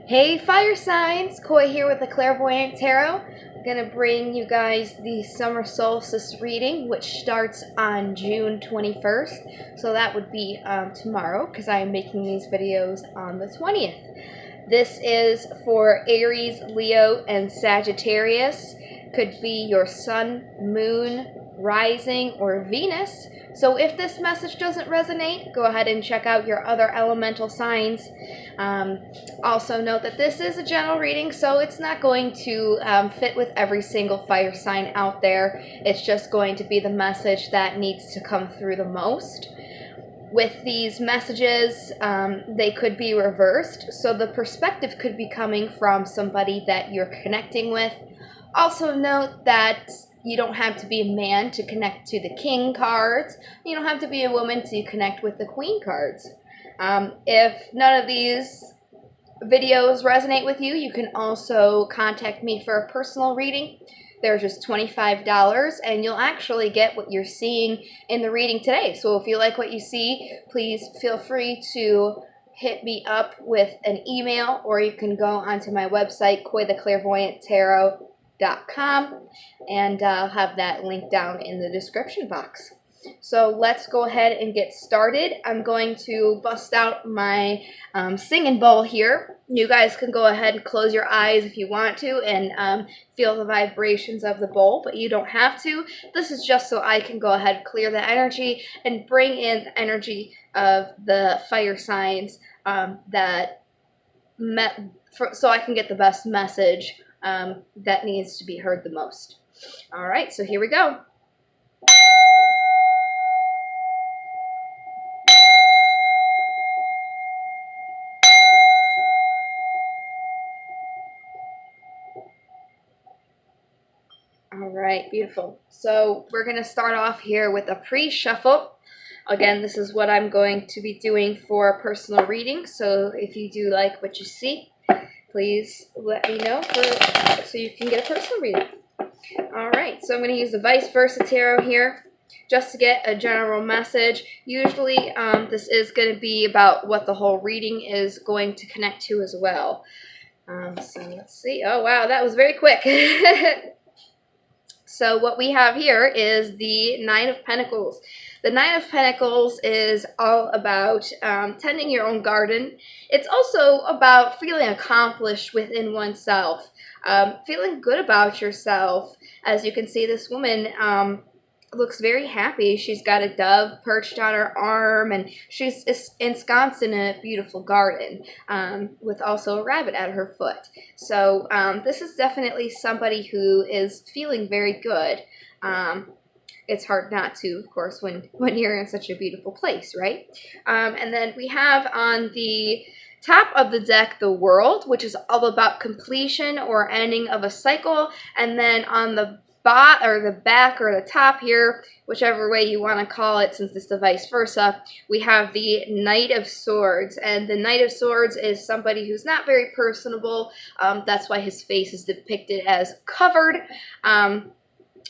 Hey fire signs, Koi here with the Clairvoyant Tarot. I'm going to bring you guys the Summer Solstice Reading, which starts on June 21st. So that would be tomorrow, because I am making these videos on the 20th. This is for Aries, Leo, and Sagittarius. Could be your sun, moon, rising, or Venus. So if this message doesn't resonate, go ahead and check out your other elemental signs. Also note that this is a general reading, so it's not going to fit with every single fire sign out there. It's just going to be the message that needs to come through the most. With these messages, they could be reversed, so the perspective could be coming from somebody that you're connecting with. Also note that you don't have to be a man to connect to the king cards. You don't have to be a woman to connect with the queen cards. If none of these videos resonate with you, you can also contact me for a personal reading. They're just $25, and you'll actually get what you're seeing in the reading today. So if you like what you see, please feel free to hit me up with an email, or you can go onto my website, koitheclairvoyanttarot.com, and I'll have that link down in the description box. So let's go ahead and get started. I'm going to bust out my singing bowl here. You guys can go ahead and close your eyes if you want to and feel the vibrations of the bowl, but you don't have to. This is just so I can go ahead and clear the energy and bring in the energy of the fire signs so I can get the best message that needs to be heard the most. All right, so here we go. All right, beautiful. So we're going to start off here with a pre-shuffle. Again, this is what I'm going to be doing for a personal reading. So if you do like what you see, please let me know so you can get a personal reading. All right, so I'm going to use the Vice Versa Tarot here just to get a general message. Usually this is going to be about what the whole reading is going to connect to as well. So let's see. Oh, wow, that was very quick. So what we have here is the Nine of Pentacles. The Nine of Pentacles is all about tending your own garden. It's also about feeling accomplished within oneself, feeling good about yourself. As you can see, this woman looks very happy. She's got a dove perched on her arm, and she's ensconced in a beautiful garden with also a rabbit at her foot. So this is definitely somebody who is feeling very good. It's hard not to, of course, when you're in such a beautiful place, right? And then we have on the top of the deck the World, which is all about completion or ending of a cycle. And then on the back or the top here, whichever way you want to call it, since it's the vice versa, we have the Knight of Swords. And the Knight of Swords is somebody who's not very personable. That's why his face is depicted as covered.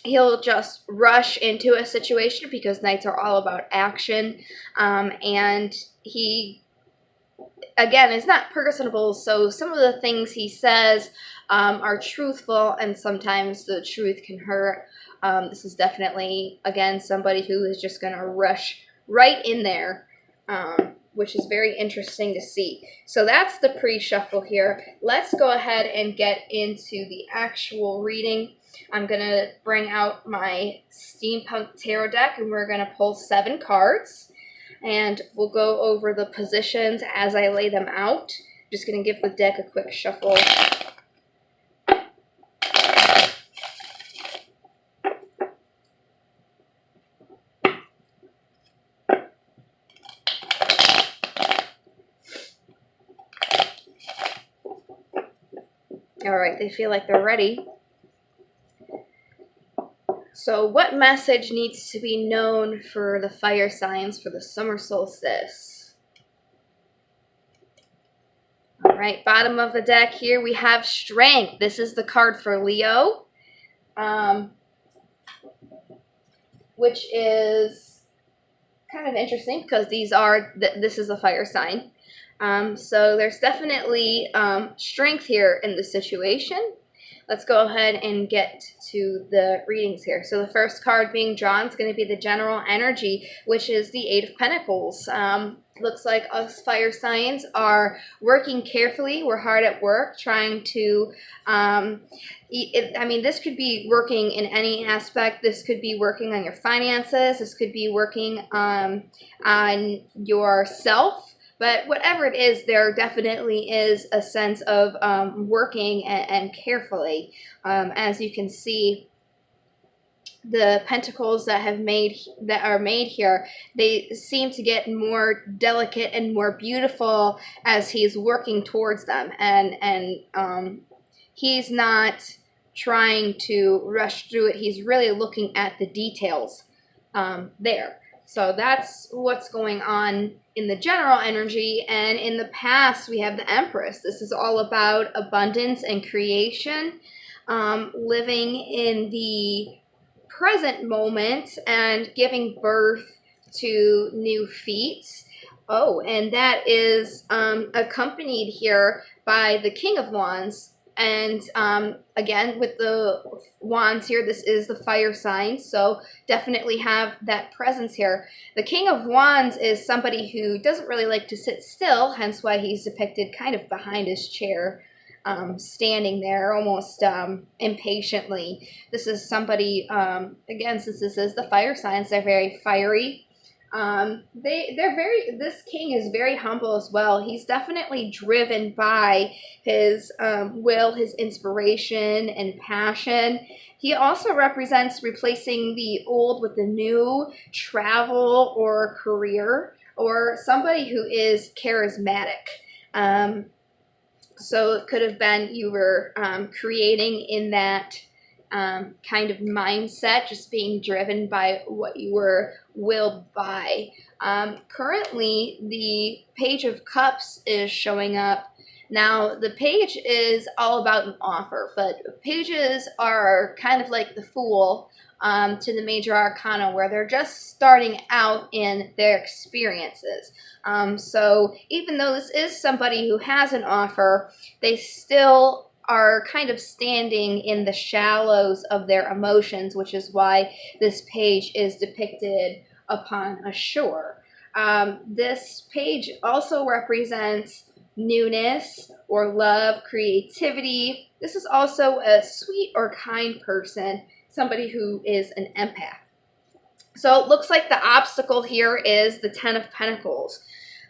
He'll just rush into a situation because knights are all about action. And he, again, is not personable, so some of the things he says are truthful, and sometimes the truth can hurt. This is definitely, again, somebody who is just going to rush right in there, which is very interesting to see. So that's the pre-shuffle here. Let's go ahead and get into the actual reading. I'm going to bring out my Steampunk Tarot deck, and we're going to pull 7 cards. And we'll go over the positions as I lay them out. Just going to give the deck a quick shuffle. All right, they feel like they're ready. So what message needs to be known for the fire signs for the summer solstice? All right, bottom of the deck here we have Strength. This is the card for Leo, which is kind of interesting because this is a fire sign. So there's definitely strength here in the situation. Let's go ahead and get to the readings here. So the first card being drawn is going to be the general energy, which is the Eight of Pentacles. Looks like us fire signs are working carefully. We're hard at work trying to, I mean, this could be working in any aspect. This could be working on your finances. This could be working on yourself. But whatever it is, there definitely is a sense of working and carefully. As you can see, the pentacles that are made here, they seem to get more delicate and more beautiful as he's working towards them, and he's not trying to rush through it. He's really looking at the details there. So that's what's going on in the general energy. And in the past, we have the Empress. This is all about abundance and creation, living in the present moment and giving birth to new feats. Oh, and that is accompanied here by the King of Wands. And again, with the wands here, this is the fire sign, so definitely have that presence here. The King of Wands is somebody who doesn't really like to sit still, hence why he's depicted kind of behind his chair, standing there almost impatiently. This is somebody, again, since this is the fire signs, they're very fiery. This king is very humble as well. He's definitely driven by his will, his inspiration and passion. He also represents replacing the old with the new, travel or career, or somebody who is charismatic. So it could have been you were creating in that kind of mindset, just being driven by what you were willed by. Currently, the Page of Cups is showing up. Now, the page is all about an offer, but pages are kind of like the Fool to the Major Arcana, where they're just starting out in their experiences. So even though this is somebody who has an offer, they still are kind of standing in the shallows of their emotions, which is why this page is depicted upon a shore. This page also represents newness or love, creativity. This is also a sweet or kind person, somebody who is an empath. So it looks like the obstacle here is the Ten of Pentacles.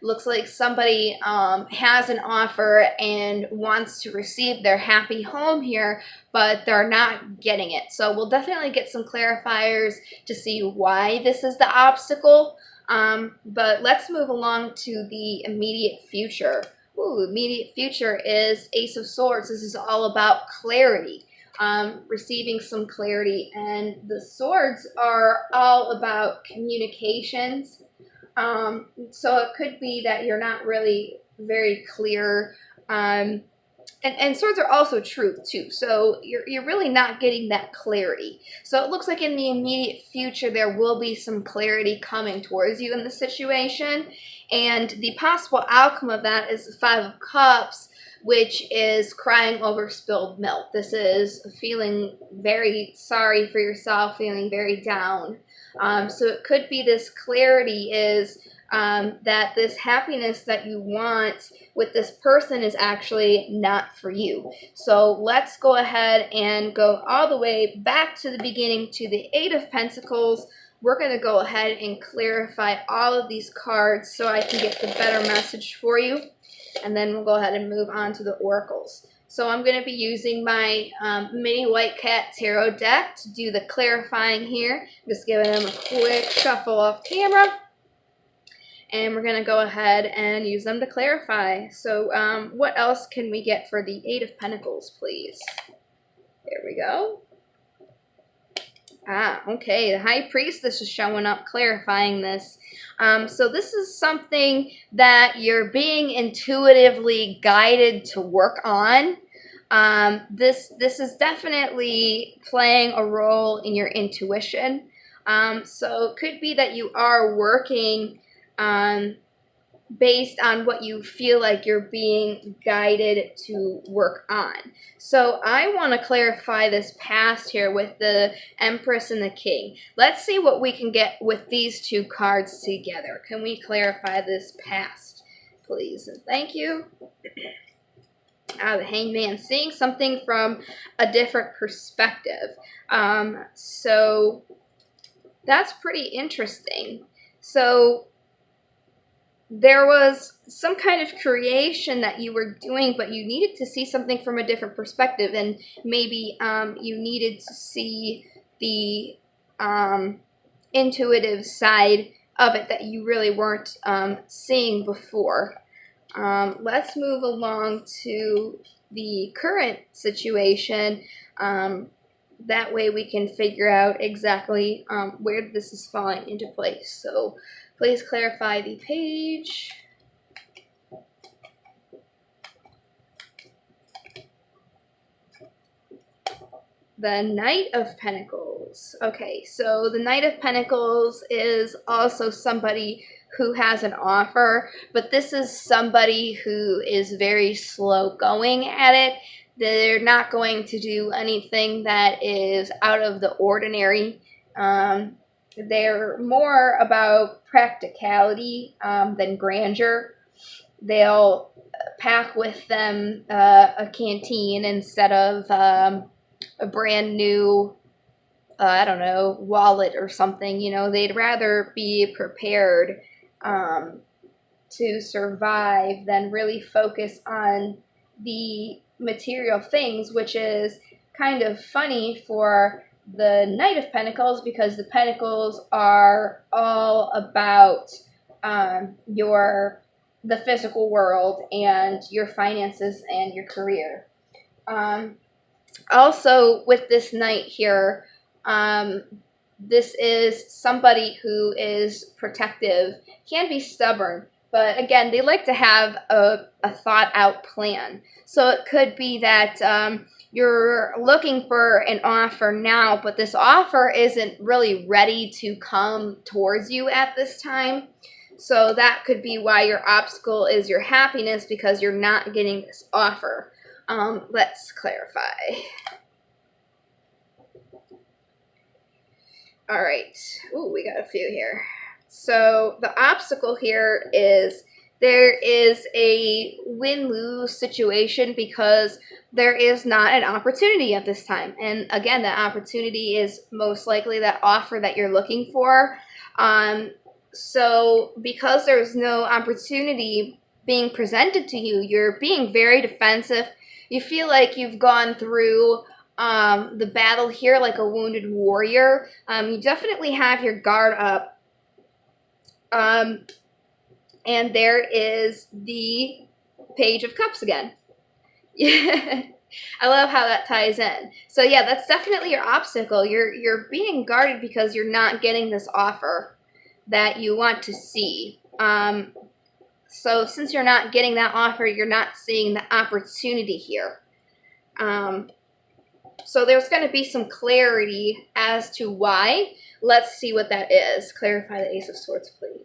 Looks like somebody has an offer and wants to receive their happy home here, but they're not getting it. So we'll definitely get some clarifiers to see why this is the obstacle. But let's move along to the immediate future. Ooh, immediate future is Ace of Swords. This is all about clarity, receiving some clarity. And the swords are all about communications. So it could be that you're not really very clear. And swords are also truth too. So you're really not getting that clarity. So it looks like in the immediate future there will be some clarity coming towards you in the situation. And the possible outcome of that is the Five of Cups, which is crying over spilled milk. This is feeling very sorry for yourself, feeling very down. So it could be this clarity is that this happiness that you want with this person is actually not for you. So let's go ahead and go all the way back to the beginning to the Eight of Pentacles. We're going to go ahead and clarify all of these cards so I can get the better message for you. And then we'll go ahead and move on to the oracles. So I'm going to be using my mini White Cat Tarot deck to do the clarifying here. Just giving them a quick shuffle off camera. And we're going to go ahead and use them to clarify. So what else can we get for the Eight of Pentacles, please? There we go. Okay, the High Priestess is showing up, clarifying this. So this is something that you're being intuitively guided to work on. This is definitely playing a role in your intuition. So it could be that you are working on based on what you feel like you're being guided to work on. So I want to clarify this past here with the Empress and the King. Let's see what we can get with these two cards together. Can we clarify this past, please? And thank you. The Hangman, seeing something from a different perspective. So that's pretty interesting. So there was some kind of creation that you were doing, but you needed to see something from a different perspective, and maybe you needed to see the intuitive side of it that you really weren't seeing before. Let's move along to the current situation. That way we can figure out exactly where this is falling into place. So please clarify the page. The Knight of Pentacles. Okay, so the Knight of Pentacles is also somebody who has an offer, but this is somebody who is very slow going at it. They're not going to do anything that is out of the ordinary. They're more about practicality than grandeur. They'll pack with them a canteen instead of a brand new, I don't know, wallet or something. You know, they'd rather be prepared to survive than really focus on the material things, which is kind of funny for the Knight of Pentacles, because the Pentacles are all about the physical world and your finances and your career. Also, with this Knight here, this is somebody who is protective, can be stubborn, but again, they like to have a thought-out plan. So it could be that you're looking for an offer now, but this offer isn't really ready to come towards you at this time. So that could be why your obstacle is your happiness, because you're not getting this offer. Let's clarify. All right. Ooh, we got a few here. So the obstacle here is there is a win-lose situation because there is not an opportunity at this time. And again, that opportunity is most likely that offer that you're looking for. So because there's no opportunity being presented to you, you're being very defensive. You feel like you've gone through the battle here like a wounded warrior. You definitely have your guard up. And there is the Page of Cups again. I love how that ties in. So yeah, that's definitely your obstacle. You're being guarded because you're not getting this offer that you want to see. So since you're not getting that offer, you're not seeing the opportunity here. So there's going to be some clarity as to why. Let's see what that is. Clarify the Ace of Swords, please.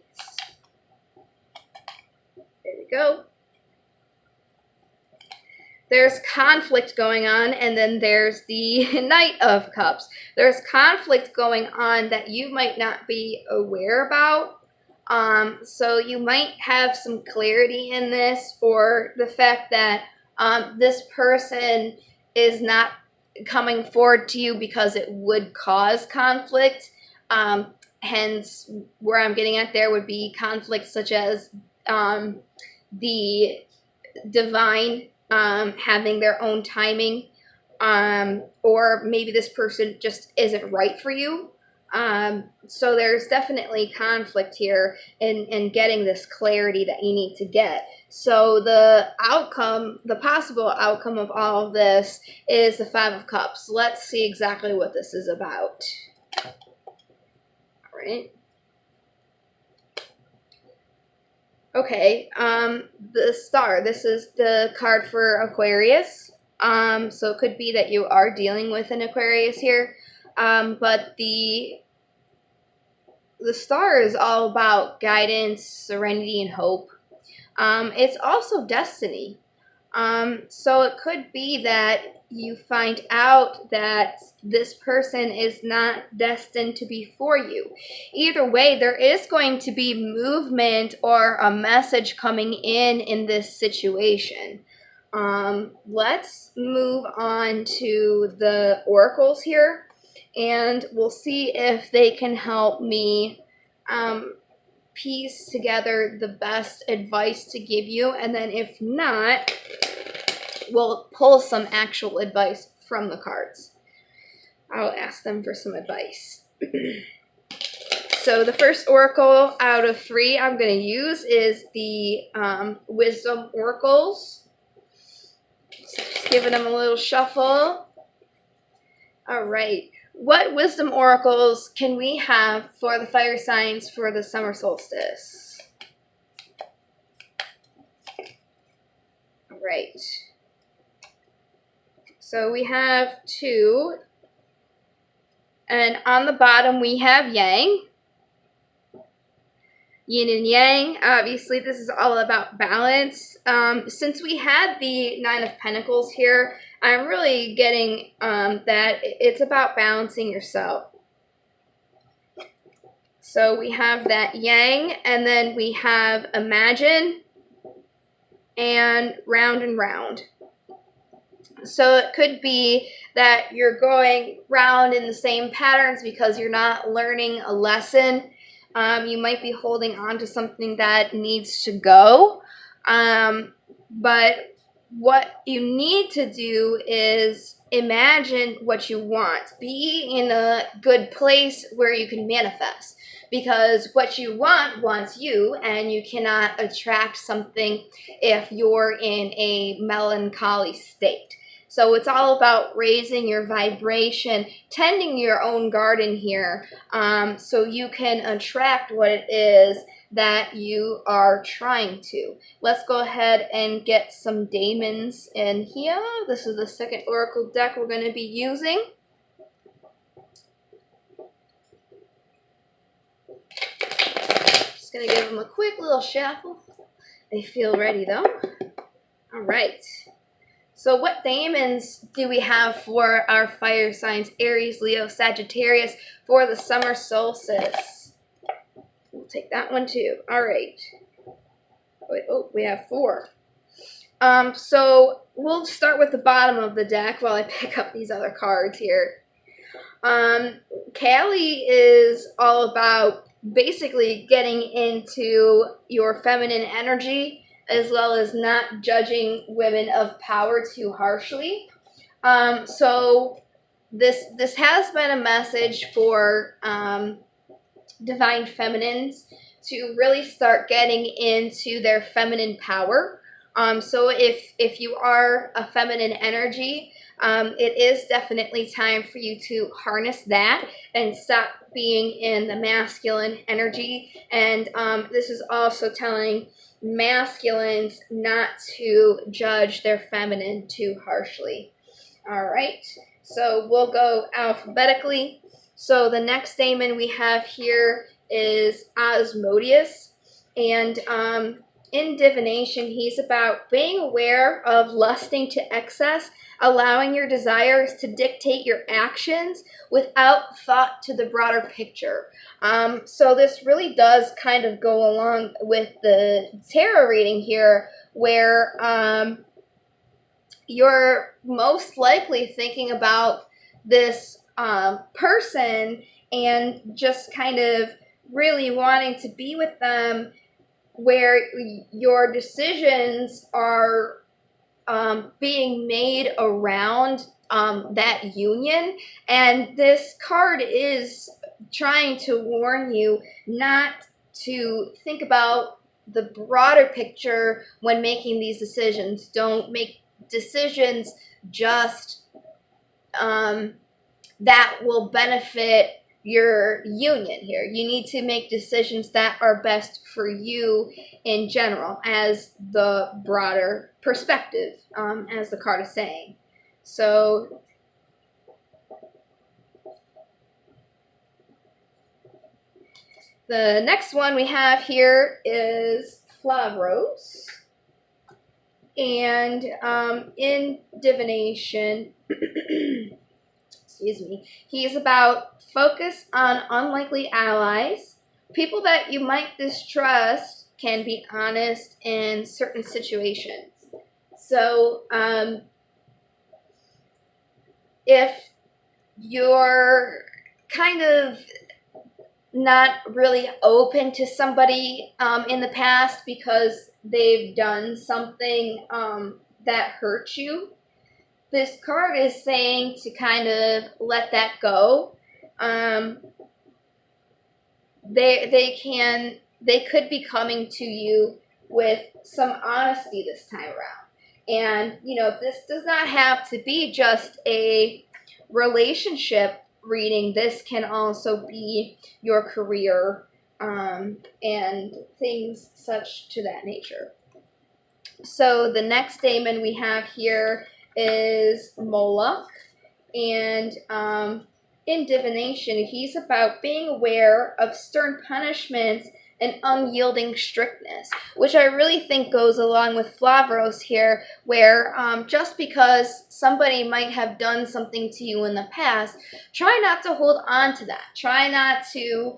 There we go. There's conflict going on, and then there's the Knight of Cups. There's conflict going on that you might not be aware about. So you might have some clarity in this, or the fact that this person is not coming forward to you because it would cause conflict. Hence, where I'm getting at there would be conflict such as the divine having their own timing, or maybe this person just isn't right for you. So there's definitely conflict here in getting this clarity that you need to get. So the outcome, the possible outcome of all of this is the Five of Cups. Let's see exactly what this is about. All right. Okay, the Star. This is the card for Aquarius. So it could be that you are dealing with an Aquarius here. But the Star is all about guidance, serenity, and hope. It's also destiny. So it could be that you find out that this person is not destined to be for you. Either way, there is going to be movement or a message coming in this situation. Let's move on to the oracles here, and we'll see if they can help me piece together the best advice to give you, and then if not, we'll pull some actual advice from the cards. I'll ask them for some advice. So the first oracle out of 3 I'm going to use is the wisdom oracles. Just giving them a little shuffle. All right. What wisdom oracles can we have for the fire signs for the summer solstice? All right. So we have 2. And on the bottom we have yang. Yin and yang. Obviously this is all about balance. Since we had the 9 of Pentacles here, I'm really getting that it's about balancing yourself. So we have that yang, and then we have imagine and round. So it could be that you're going round in the same patterns because you're not learning a lesson. You might be holding on to something that needs to go. But what you need to do is imagine what you want. Be in a good place where you can manifest. Because what you want wants you, and you cannot attract something if you're in a melancholy state. So it's all about raising your vibration, tending your own garden here, so you can attract what it is that you are trying to. Let's go ahead and get some daemons in here. This is the second oracle deck we're going to be using. Just going to give them a quick little shuffle. They feel ready though. All right. So what daemons do we have for our fire signs, Aries, Leo, Sagittarius, for the summer solstice? We'll take that one too. All right. Wait, oh, we have 4. So we'll start with the bottom of the deck while I pick up these other cards here. Callie is all about basically getting into your feminine energy, as well as not judging women of power too harshly. So this has been a message for divine feminines to really start getting into their feminine power. So if you are a feminine energy, it is definitely time for you to harness that and stop being in the masculine energy. And this is also telling masculines not to judge their feminine too harshly. All right, so we'll go alphabetically. So the next daemon we have here is Asmodeus, and in divination, he's about being aware of lusting to excess, allowing your desires to dictate your actions without thought to the broader picture. So this really does kind of go along with the tarot reading here, where you're most likely thinking about this person and just kind of really wanting to be with them, where your decisions are being made around that union. And this card is trying to warn you not to think about the broader picture when making these decisions. Don't make decisions just that will benefit your union here. You need to make decisions that are best for you in general, as the broader perspective, as the card is saying. So the next one we have here is Flavros. And in divination, excuse me, he's about focus on unlikely allies. People that you might distrust can be honest in certain situations. So if you're kind of not really open to somebody in the past because they've done something that hurt you, this card is saying to kind of let that go. They could be coming to you with some honesty this time around. And, this does not have to be just a relationship reading. This can also be your career and things such to that nature. So the next daemon we have here is Moloch. And in divination, he's about being aware of stern punishments and unyielding strictness, which I really think goes along with Flavros here, where just because somebody might have done something to you in the past, try not to hold on to that. Try not to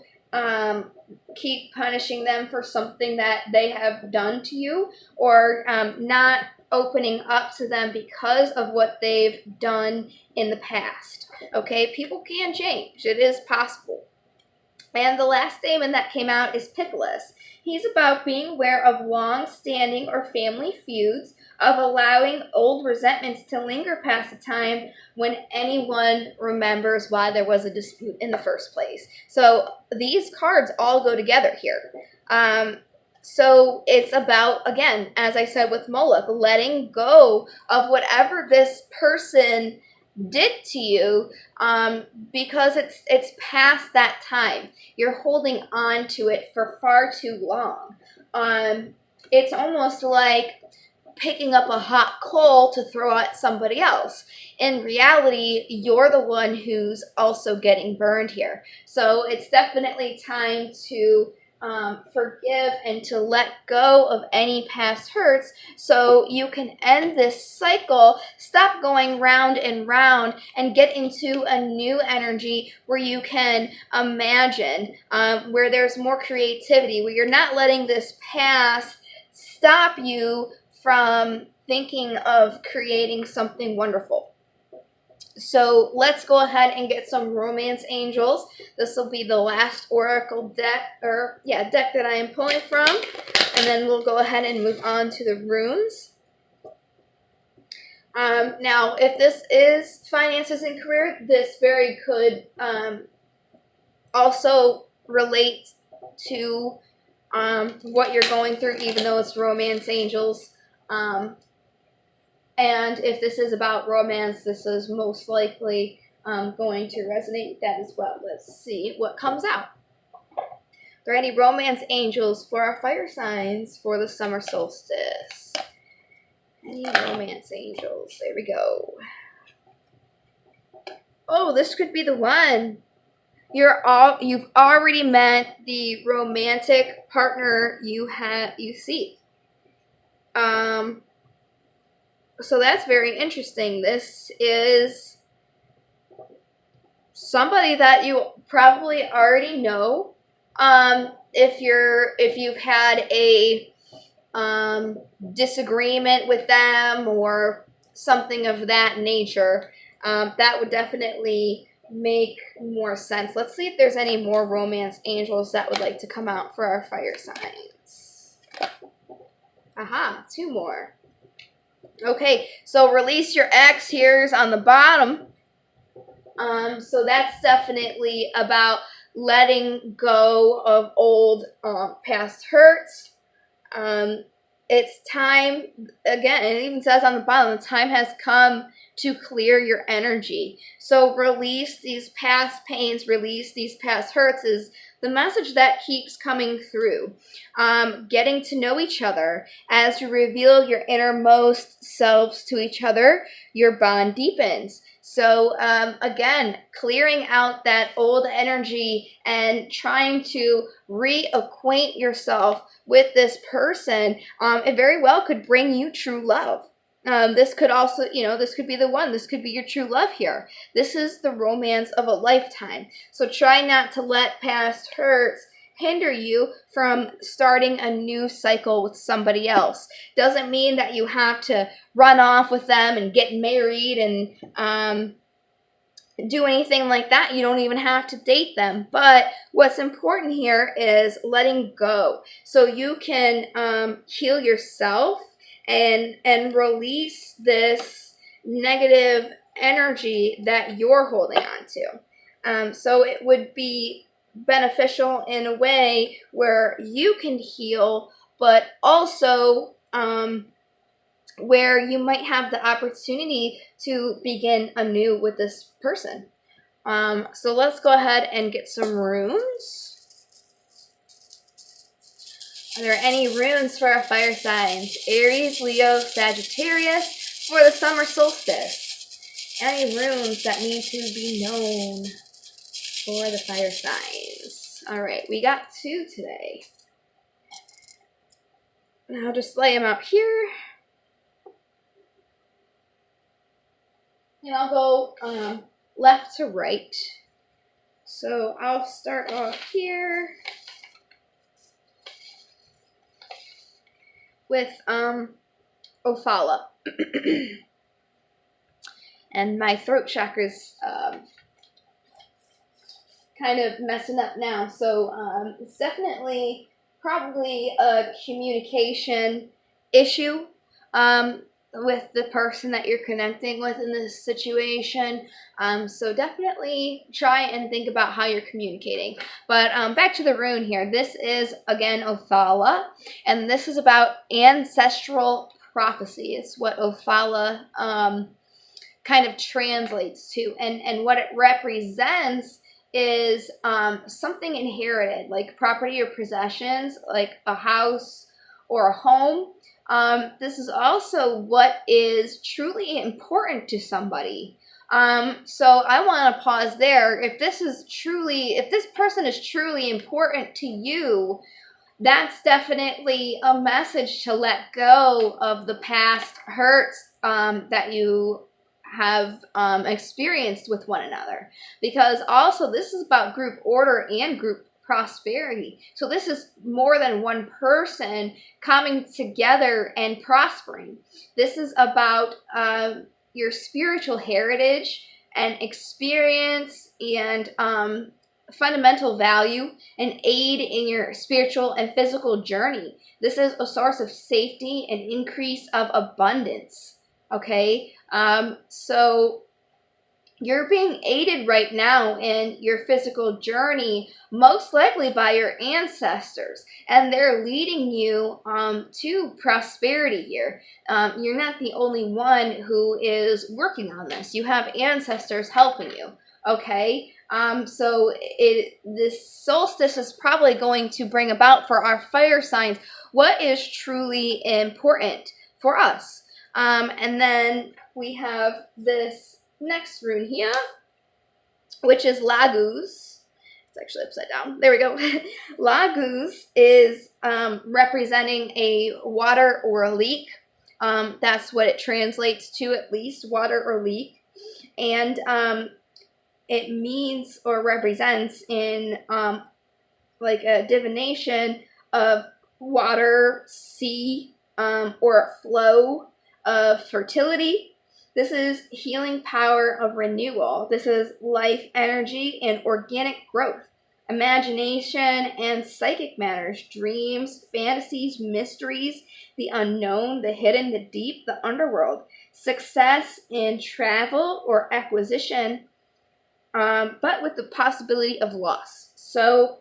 keep punishing them for something that they have done to you, or not opening up to them because of what they've done in the past. Okay, people can change. It is possible. And the last daemon that came out is Pitiless. He's about being aware of long-standing or family feuds, of allowing old resentments to linger past the time when anyone remembers why there was a dispute in the first place. So these cards all go together here. So it's about, again, as I said with Moloch, letting go of whatever this person did to you, because it's past that time. You're holding on to it for far too long. It's almost like picking up a hot coal to throw at somebody else. In reality, you're the one who's also getting burned here. So it's definitely time to forgive and to let go of any past hurts so you can end this cycle, stop going round and round, and get into a new energy where you can imagine, where there's more creativity, where you're not letting this past stop you from thinking of creating something wonderful. So let's go ahead and get some romance angels. This will be the last oracle deck, deck that I am pulling from. And then we'll go ahead and move on to the runes. Now, if this is finances and career, this very could also relate to what you're going through, even though it's romance angels. And if this is about romance, this is most likely going to resonate with that as well. Let's see what comes out. Are there any romance angels for our fire signs for the summer solstice? Any romance angels? There we go. Oh, this could be the one. You've already met the romantic partner you seek. So that's very interesting. This is somebody that you probably already know. If you've had a disagreement with them or something of that nature, that would definitely make more sense. Let's see if there's any more romance angels that would like to come out for our fire signs. Aha, 2 more. Okay, so release your ex here's on the bottom. So that's definitely about letting go of old past hurts. It's time, again, it even says on the bottom, the time has come to clear your energy. So release these past pains, release these past hurts is the message that keeps coming through. Getting to know each other. As you reveal your innermost selves to each other, your bond deepens. So again, clearing out that old energy and trying to reacquaint yourself with this person, it very well could bring you true love. This could also, this could be the one. This could be your true love here. This is the romance of a lifetime. So try not to let past hurts hinder you from starting a new cycle with somebody else. Doesn't mean that you have to run off with them and get married and do anything like that. You don't even have to date them. But what's important here is letting go. So you can heal yourself and release this negative energy that you're holding on to. So it would be beneficial in a way where you can heal, but also where you might have the opportunity to begin anew with this person. So let's go ahead and get some runes. Are there any runes for our fire signs? Aries, Leo, Sagittarius for the summer solstice. Any runes that need to be known for the fire signs? All right, we got 2 today. And I'll just lay them out here. And I'll go left to right. So I'll start off here with Ophala. And my throat chakra's kind of messing up now. So it's definitely probably a communication issue with the person that you're connecting with in this situation. So definitely try and think about how you're communicating. But back to the rune here. This is, again, Othala. And this is about ancestral prophecy. It's what Othala kind of translates to. And what it represents is something inherited, like property or possessions, like a house or a home. This is also what is truly important to somebody. So I want to pause there. If this person is truly important to you, that's definitely a message to let go of the past hurts that you have experienced with one another. Because also this is about group order and group prosperity. So this is more than one person coming together and prospering. This is about your spiritual heritage and experience and fundamental value and aid in your spiritual and physical journey. This is a source of safety and increase of abundance. Okay, so you're being aided right now in your physical journey, most likely by your ancestors, and they're leading you to prosperity here. You're not the only one who is working on this. You have ancestors helping you, okay? So this solstice is probably going to bring about for our fire signs what is truly important for us. And then we have this next rune here, which is Laguz. It's actually upside down. There we go. Laguz is representing a water or a leak. That's what it translates to, at least, water or leak. And it means or represents in like a divination of water, sea, or a flow of fertility. This is healing power of renewal. This is life energy and organic growth, imagination and psychic matters, dreams, fantasies, mysteries, the unknown, the hidden, the deep, the underworld, success in travel or acquisition, but with the possibility of loss. So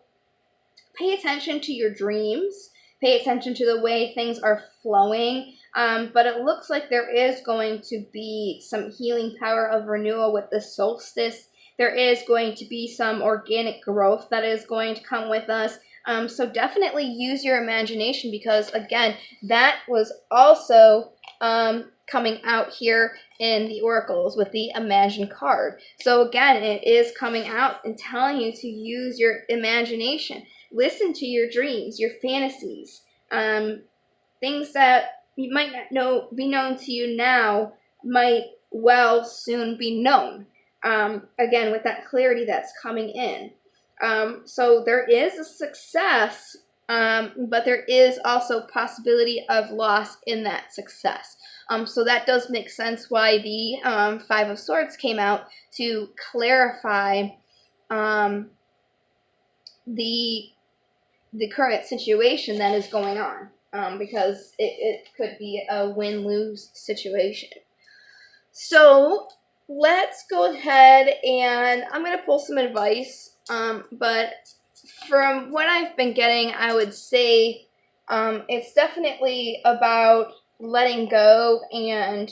pay attention to your dreams. Pay attention to the way things are flowing. But it looks like there is going to be some healing power of renewal with the solstice. There is going to be some organic growth that is going to come with us. So definitely use your imagination, because again, that was also coming out here in the oracles with the Imagine card. So again, it is coming out and telling you to use your imagination. Listen to your dreams, your fantasies, things that you might not be known to you now might well soon be known. Again, with that clarity that's coming in. So there is a success, but there is also possibility of loss in that success. So that does make sense why the Five of Swords came out, to clarify the current situation that is going on, because it could be a win-lose situation. So let's go ahead and I'm going to pull some advice, but from what I've been getting, I would say it's definitely about letting go and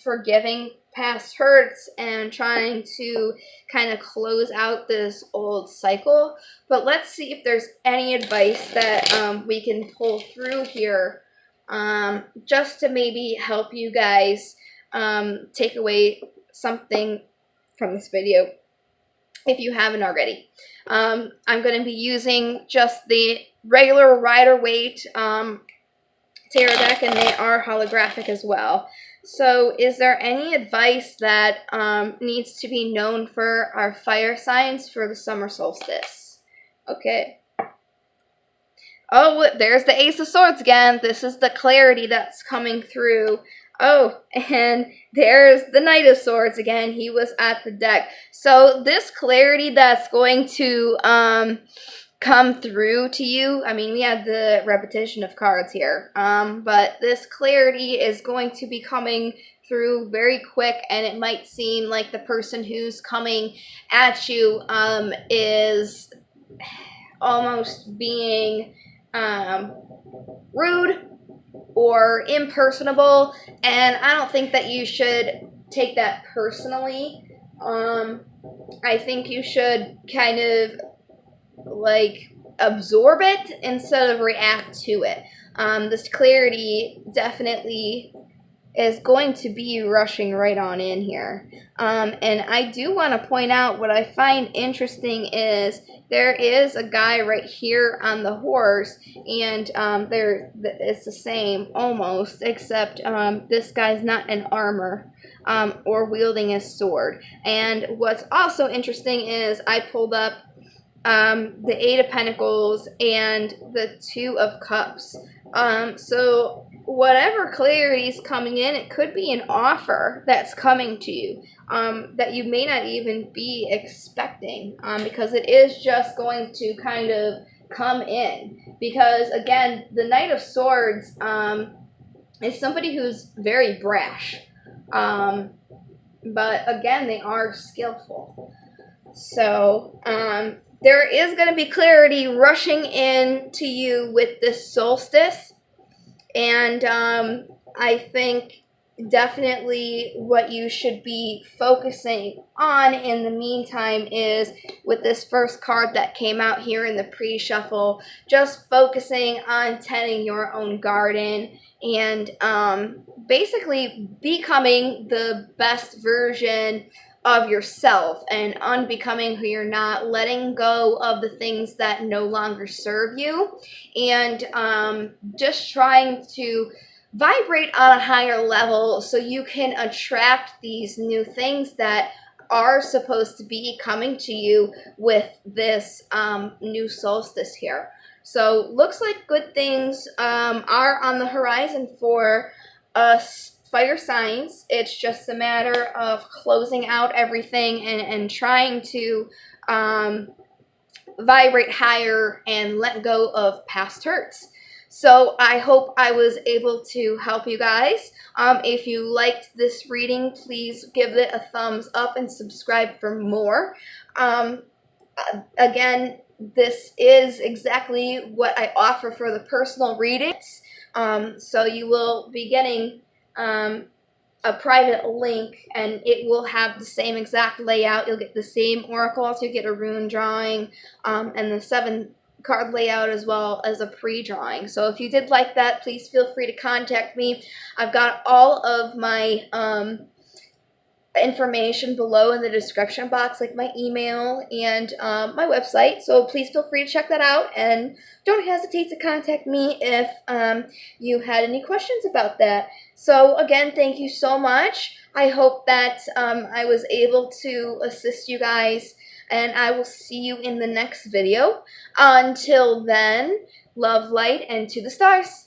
forgiving past hurts and trying to kind of close out this old cycle. But let's see if there's any advice that we can pull through here, just to maybe help you guys take away something from this video if you haven't already. I'm going to be using just the regular Rider-Waite tarot deck, and they are holographic as well. So is there any advice that needs to be known for our fire signs for the summer solstice? Okay. Oh, there's the Ace of Swords again. This is the clarity that's coming through. Oh, and there's the Knight of Swords again. He was at the deck. So this clarity that's going to come through to you, I mean, we have the repetition of cards here, but this clarity is going to be coming through very quick, and it might seem like the person who's coming at you is almost being rude or impersonable, and I don't think that you should take that personally. I think you should kind of like absorb it instead of react to it. This clarity definitely is going to be rushing right on in here. And I do want to point out, what I find interesting is there is a guy right here on the horse, and it's the same almost, except this guy's not in armor or wielding a sword. And what's also interesting is I pulled up the Eight of Pentacles and the Two of Cups. So whatever clarity is coming in, it could be an offer that's coming to you that you may not even be expecting, because it is just going to kind of come in. Because again, the Knight of Swords is somebody who's very brash, but again, they are skillful. So there is going to be clarity rushing in to you with this solstice. And I think definitely what you should be focusing on in the meantime is, with this first card that came out here in the pre-shuffle, just focusing on tending your own garden and basically becoming the best version of yourself and unbecoming who you're not, letting go of the things that no longer serve you, and just trying to vibrate on a higher level so you can attract these new things that are supposed to be coming to you with this new solstice here. So looks like good things are on the horizon for us fire signs. It's just a matter of closing out everything and trying to vibrate higher and let go of past hurts. So I hope I was able to help you guys. If you liked this reading, please give it a thumbs up and subscribe for more. Again, this is exactly what I offer for the personal readings. So you will be getting a private link, and it will have the same exact layout. You'll get the same oracles, you get a rune drawing, and the 7-card layout as well as a pre-drawing. So if you did like that, please feel free to contact me. I've got all of my information below in the description box, like my email and my website, so please feel free to check that out, and don't hesitate to contact me if you had any questions about that. So again, thank you so much. I hope that I was able to assist you guys, and I will see you in the next video. Until then, love, light, and to the stars.